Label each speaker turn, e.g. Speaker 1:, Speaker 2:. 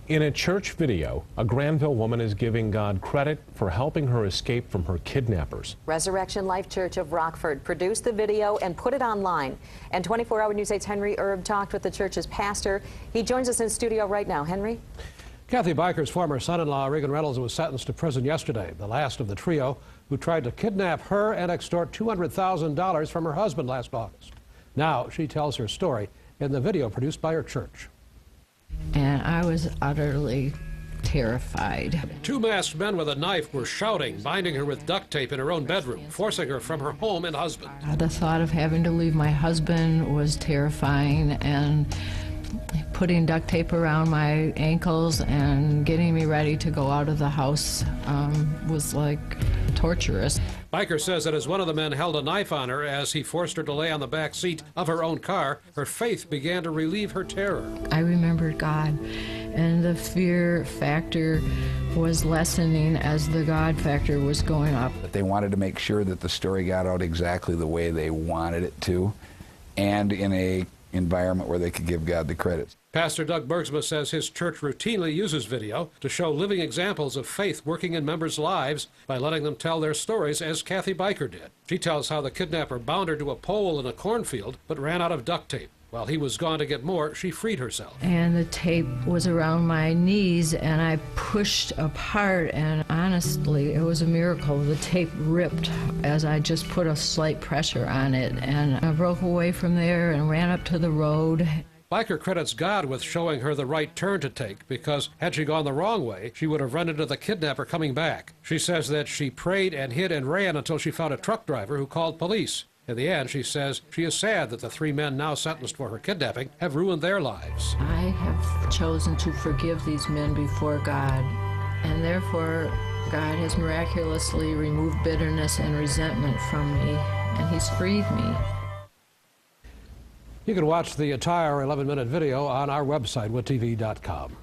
Speaker 1: In a church video, a Granville woman is giving God credit for helping her escape from her kidnappers.
Speaker 2: Resurrection Life Church of Rockford produced the video and put it online. And 24-Hour News 8's Henry Erb talked with the church's pastor. He joins us in studio right now. Henry?
Speaker 3: Kathy Biker's former son-in-law, Regan Reynolds, was sentenced to prison yesterday, the last of the trio who tried to kidnap her and extort $200,000 from her husband last August. Now she tells her story in the video produced by her church.
Speaker 4: And I was utterly terrified.
Speaker 3: Two masked men with a knife were shouting, binding her with duct tape in her own bedroom, forcing her from her home and husband.
Speaker 4: The thought of having to leave my husband was terrifying, and putting duct tape around my ankles and getting me ready to go out of the house was like torturous.
Speaker 3: Biker says that as one of the men held a knife on her as he forced her to lay on the back seat of her own car, her faith began to relieve her terror.
Speaker 4: I remembered God, and the fear factor was lessening as the God factor was going up.
Speaker 5: But they wanted to make sure that the story got out exactly the way they wanted it to, and in a environment where they could give God the credit.
Speaker 3: Pastor Doug Bergsma says his church routinely uses video to show living examples of faith working in members' lives by letting them tell their stories, as Kathy Biker did. She tells how the kidnapper bound her to a pole in a cornfield but ran out of duct tape. While he was gone to get more, she freed herself.
Speaker 4: And the tape was around my knees, and I pushed apart, and honestly, it was a miracle. The tape ripped as I just put a slight pressure on it, and I broke away from there and ran up to the road.
Speaker 3: Biker credits God with showing her the right turn to take, because had she gone the wrong way, she would have run into the kidnapper coming back. She says that she prayed and hid and ran until she found a truck driver who called police. In the end, she says she is sad that the three men now sentenced for her kidnapping have ruined their lives.
Speaker 4: I have chosen to forgive these men before God, and therefore God has miraculously removed bitterness and resentment from me, and He's freed me.
Speaker 3: You can watch the entire 11-minute video on our website, WITTV.com.